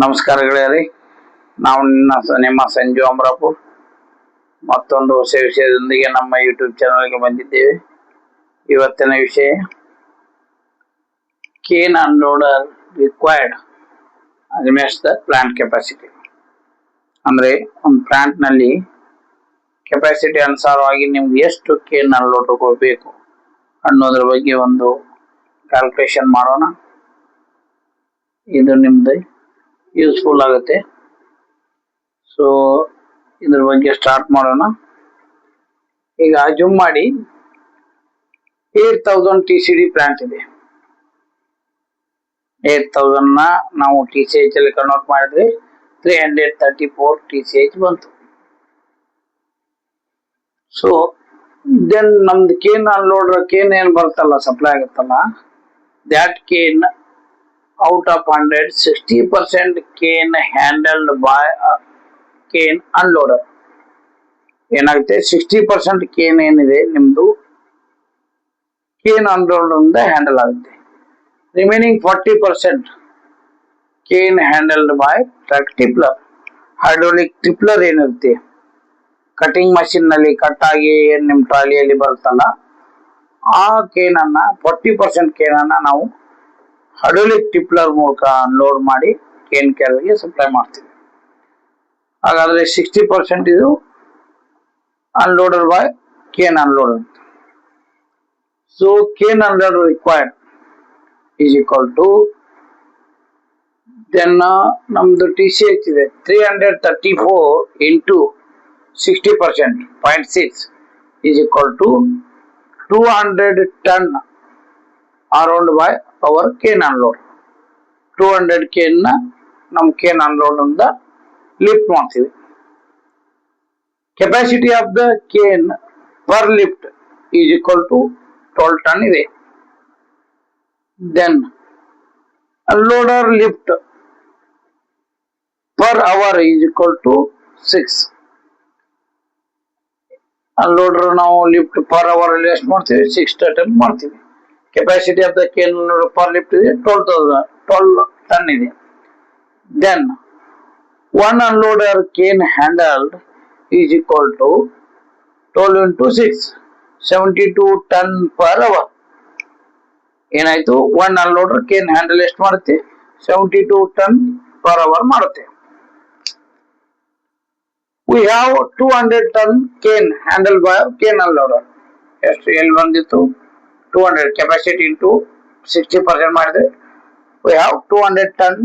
ನಮಸ್ಕಾರ ಗೆಳೆಯರಿ, ನಾವು ನಿಮ್ಮ ಸಂಜು ಅಮರಾಪುರ್ ಮತ್ತೊಂದು ಹೊಸ ವಿಷಯದೊಂದಿಗೆ ನಮ್ಮ ಯೂಟ್ಯೂಬ್ ಚಾನಲ್ಗೆ ಬಂದಿದ್ದೇವೆ. ಇವತ್ತಿನ ವಿಷಯ cane unloader required against the plant capacity. ಅಂದ್ರೆ ಒಂದು ಪ್ಲಾಂಟ್ ನಲ್ಲಿ ಕೆಪಾಸಿಟಿ ಅನುಸಾರವಾಗಿ ನಿಮ್ಗೆ ಎಷ್ಟು ಕೇನ್ ಅನ್ಲೋಡರ್ ಬೇಕು ಅನ್ನೋದ್ರ ಬಗ್ಗೆ ಒಂದು ಕ್ಯಾಲ್ಕುಲೇಷನ್ ಮಾಡೋಣ. ಇದು ನಿಮ್ದು ಯೂಸ್ಫುಲ್ ಆಗುತ್ತೆ. ಸೊ ಇದ್ರ ಬಗ್ಗೆ ಸ್ಟಾರ್ಟ್ ಮಾಡೋಣ. ಈಗ ಅಜ್ಯೂಮ್ ಮಾಡಿ 8000 TCD ಪ್ಲಾಂಟ್ ಇದೆ. 8000 ನ ನಾವು TCH ಅಲ್ಲಿ ಕನ್ವರ್ಟ್ ಮಾಡಿದ್ರೆ 334 TCH ಬಂತು. ಸೊ ದೆನ್ ನಮ್ದು ಕೇನ್ ಅನ್ಲೋಡರ್ ಕೇನ್ ಏನ್ ಬರ್ತಲ್ಲ, ಸಪ್ಲೈ ಆಗುತ್ತಲ್ಲ, that Kane out of 100, 60% cane handled by a cane unloader. ಏನಾಗುತ್ತೆ, 60% ಕೇನ್ ಏನಿದೆ ನಿಮ್ದು ಕೇನ್ ಅನ್ಲೋಡರ್ ಇಂದ ಹ್ಯಾಂಡಲ್ ಆಗುತ್ತೆ. Remaining 40% cane handled by truck tippler. Hydraulic tippler ಏನಿರುತ್ತೆ, ಕಟಿಂಗ್ ಮಷಿನ್ ನಲ್ಲಿ ಕಟ್ ಆಗಿ ನಿಮ್ ಟ್ರಾಲಿಯಲ್ಲಿ ಬರುತ್ತಲ್ಲ, ಆ ಕೇನ್ ಅನ್ನ 40% ಕೇನ್ ಅನ್ನ ನಾವು ಹೈಡ್ರೋಲಿಕ್ ಟಿಪ್ಲರ್ ಮೂಲಕ ಅನ್ಲೋಡ್ ಮಾಡಿ ಕೇನ್ ಕ್ಯಾರಿಗೆ ಸಪ್ಲೈ ಮಾಡ್ತೀವಿ. ಹಾಗಾದ್ರೆ 60% ಇದು unloader by cane unloader. So cane unloader required is equal to then ನಮ್ದು TCH ಇದೆ 334 into 60% 0.6 is equal to 200 ton around by hour cane unload. 200 cane ನ ನಮ್ ಕೇನ್ ಅನ್ಲೋಡ್ ಇಂದ ಲಿಫ್ಟ್ ಮಾಡ್ತೀವಿ. Capacity of the cane per lift is equal to 12 ton ಇದೆ. Then unloader lift per hour is equal to 6. Unloader ನಾವು lift per hour ಅಲ್ಲಿ ಎಷ್ಟು ಮಾಡ್ತೀವಿ, 6 ton ಮಾಡ್ತೀವಿ. Capacity of the cane per lift ಇದೆ 12 ton ಇದೆ. Then one unloader cane handled is equal to 12 into 6 72 ton per hour. ಏನಾಯ್ತು, one unloader cane handle ಎಷ್ಟು ಮಾಡುತ್ತೆ, 72 ಟನ್ ಪರ್ ಅವರ್ ಮಾಡುತ್ತೆ. We have 200 ton cane handle by cane unloader. ಎಷ್ಟು ಎಲ್ಲಿ ಬಂದಿತ್ತು, 200 capacity into 60% ಮಾಡಿದ್ರೆ we have 200 ton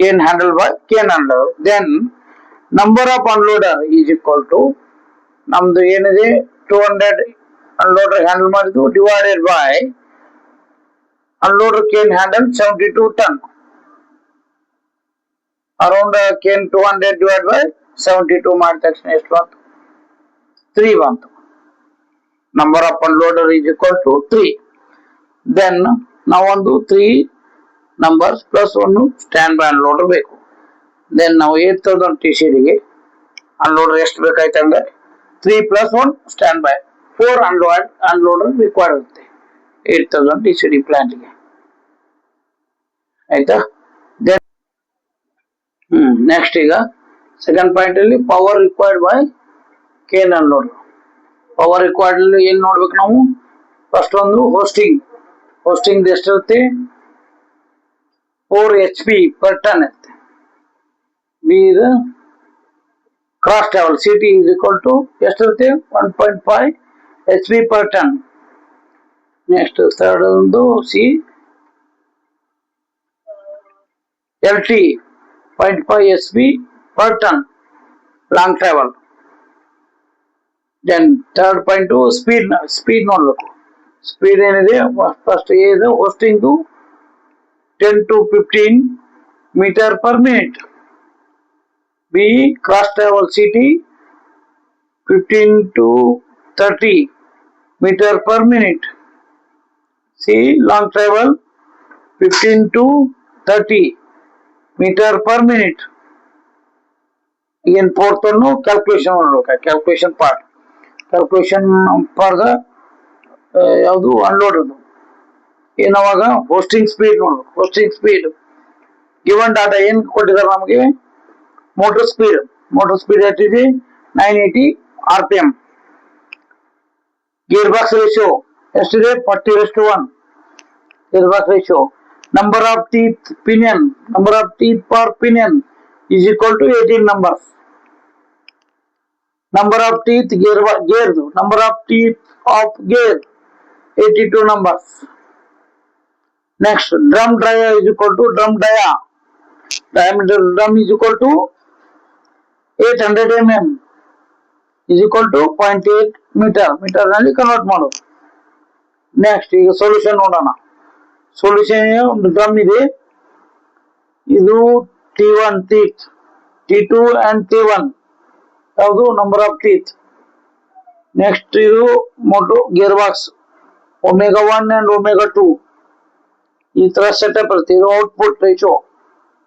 cane handled by cane unloader. Then number of unloader is equal to ನಮ್ದು ಏನಿದೆ 200 unloader handle ಮಾಡಿದ್ದು divided by unloader cane handle 72 ton. Around cane 200 divided by 72 ಮಾಡಿದ ತಕ್ಷಣ ಎಷ್ಟು ಬಂತು, 3 ಬಂತು. Number of unloader is equal to 3. Then ನಾವೊಂದು 3 numbers plus 1 stand by ಅನ್ಲೋಡರ್ ಬೇಕು. ದೆನ್ ನಾವು 8000 TCD ಗೆ ಅನ್ಲೋಡರ್ ಎಷ್ಟು ಬೇಕಾಯ್ತು ಅಂದ್ರೆ 3 plus 1 standby 4 unloader required ಇರುತ್ತೆ 8000 TCD ಪ್ಲಾಂಟ್ ಗೆ. ಆಯ್ತಾ. ದೆನ್ ನೆಕ್ಸ್ಟ್ ಈಗ ಸೆಕೆಂಡ್ ಪಾಯಿಂಟ್ ಅಲ್ಲಿ power required by cane unloader. Power required ಅಲ್ಲಿ ಏನ್ ನೋಡ್ಬೇಕು ನಾವು, ಫಸ್ಟ್ ಒಂದು ಹೋಸ್ಟಿಂಗ್ ಎಷ್ಟಿರುತ್ತೆ, 4 HP per ton ಇರುತ್ತೆ. ಬಿ ಇದು cross travel CT is equal to ಎಷ್ಟಿರುತ್ತೆ, 1.5 HP per ton. Next third ಒಂದು C LT 0.5 SP per ton long travel. Then third point speed ನೋಡ್ಬೇಕು. ಸ್ಪೀಡ್ ಏನಿದೆ, ಫಸ್ಟ್ ಇದು hoisting 10 to 15 meter per minute. B cross travel CT 15 to 30 meter per minute. C long travel 15 to 30 meter per minute. Again fourth one calculation ಮಾಡಬೇಕು. Calculation for the ಯಾವುದು unload. ಏನವಾಗ hosting speed ನೋಡ್ಬೇಕು. Hosting speed given data ಏನ್ ಕೊಟ್ಟಿದ್ದಾರೆ ನಮಗೆ? Motor speed ಎಷ್ಟಿದೆ? 980 RPM. Gear box ratio ಎಷ್ಟಿದೆ? 40:1 gear box ratio. Number of teeth per pinion is equal to 18 numbers. Number of teeth number of teeth of gear 82 numbers. Next, drum dia is equal to diameter drum is equal to 800 mm is equal to 0.8 meter ನಲ್ಲಿ convert ಮಾಡೋದು. Next ಈಗ solution ನೋಡೋಣ. Solution ಒಂದು drum ಇದೆ, ಇದು T1 teeth, T2 and T1 ಯಾವುದು number of teeth. Next ಇದು motor gear box Ω1 and Ω2 ಈ ತರ ಸೆಟಪ್ ಇರುತ್ತೆ. ಇದು ಔಟ್ಪುಟ್ ರೇಷಿಯೋ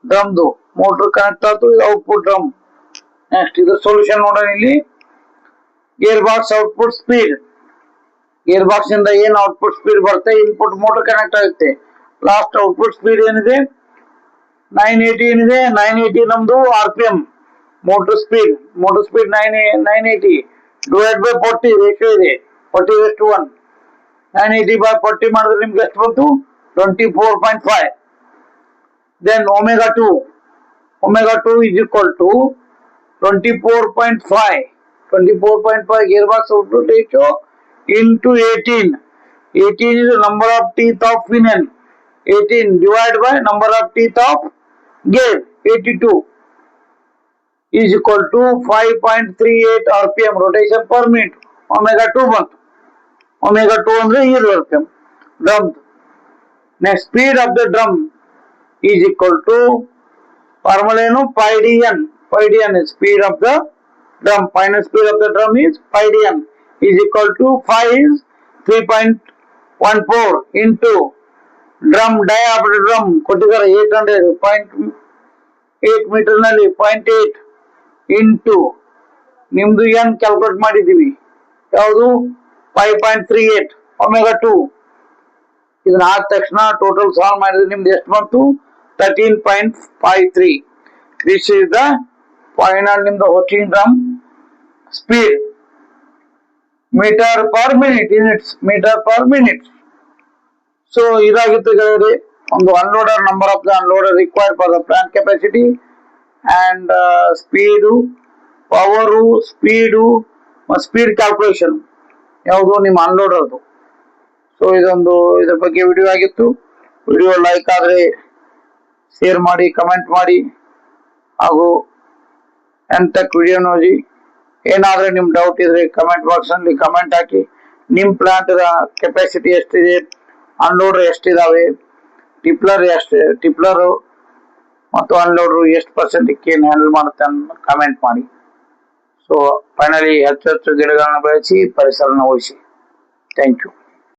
ಡ್ರಮ್ದು, ಮೋಟರ್ ಕನೆಕ್ಟ್ ಆಯ್ತು, ಇದು ಔಟ್ಪುಟ್ ಡ್ರಮ್. ನೆಕ್ಸ್ಟ್ ಇದು ಸೊಲ್ಯೂಷನ್ ನೋಡೋಣ. ಇಲ್ಲಿ gear box output speed, gear box ಇಂದ ಏನ್ ಔಟ್ಪುಟ್ ಸ್ಪೀಡ್ ಬರುತ್ತೆ, ಇನ್ಪುಟ್ ಮೋಟರ್ ಕನೆಕ್ಟ್ ಆಗುತ್ತೆ. ಲಾಸ್ಟ್ ಔಟ್ಪುಟ್ ಸ್ಪೀಡ್ ಏನಿದೆ? 980 ಏನಿದೆ? 980 ನಮ್ದು RPM motor speed 980 divide by 40 ratio ಇದೆ 40:1. 980 by 40 ಮಾಡಿದ್ರೆ ನಿಮ್ಗೆ ಎಷ್ಟು ಬಂತು? 24.5. Then Ω2 is equal to 24.5 gearbox output ratio into 18 is the number of teeth of pinion. 18 divided by number of teeth of gear 82 is equal to 5.38 RPM rotation per minute. Ω2 ಬಂತು. Ω2 ಅಂದ್ರೆ 7 RPM drum. Next, speed of the drum is equal to formula ಏನು? πdn is speed of the drum. Final speed of the drum is πdn is equal to 5 is 3.14 into drum diameter drum ಕೊಟ್ಟಿದ್ದಾರೆ 800.8 metre ನಲ್ಲಿ 0.8 into ನಿಮ್ದು ಏನ್ calculate ಮಾಡಿದೀವಿ ಯಾವುದು? 5.38 Ω2. ಇದನ್ನ ಆದ ತಕ್ಷಣ ಟೋಟಲ್ ಸಾಲ್ವ್ ಮಾಡಿದ್ರೆ ನಿಮ್ದು ಎಷ್ಟು ಬಂತು? 13.53. ದಿಸ್ ಇಸ್ ದ ಫೈನಲ್ ನಿಮ್ದು working drum speed meter per minute. So ಇದಾಗಿತ್ತು ಗೆಳೆಯರಿ ಒಂದು ಅನ್ಲೋಡರ್, number of the unloader required for the plant capacity and speed, power, speed calculation ಯಾವುದು ನಿಮ್ಮ ಅನ್ಲೋಡರ್ದು. ಸೊ ಇದ್ರ ಬಗ್ಗೆ ವಿಡಿಯೋ ಆಗಿತ್ತು. ವಿಡಿಯೋ ಲೈಕ್ ಆದ್ರೆ ಶೇರ್ ಮಾಡಿ, ಕಮೆಂಟ್ ಮಾಡಿ, ಹಾಗೂ ಎಂಟೆಕ್ ವಿಡಿಯೋ ನೋಡಿ. ಏನಾದ್ರೆ ನಿಮ್ ಡೌಟ್ ಇದ್ರೆ ಕಮೆಂಟ್ ಬಾಕ್ಸ್ ನಲ್ಲಿ ಕಮೆಂಟ್ ಹಾಕಿ. ನಿಮ್ ಪ್ಲಾಂಟ್ ಕೆಪಾಸಿಟಿ ಎಷ್ಟಿದೆ, ಅನ್ಲೋಡರ್ ಎಷ್ಟಿದಾವೆ, ಟಿಪ್ಲರ್ ಮತ್ತು ಅನ್ಲೋಡರ್ ಎಷ್ಟು ಪರ್ಸೆಂಟ್ ಏನ್ ಹ್ಯಾಂಡಲ್ ಮಾಡುತ್ತೆ ಅಂತ ಕಮೆಂಟ್ ಮಾಡಿ. ಸೊ ಫೈನಲಿ ಹೆಚ್ಚು ಗಿಡಗಳನ್ನ ಬೆಳೆಸಿ ಪರಿಸರನ ಉಳಿಸಿ. Thank you.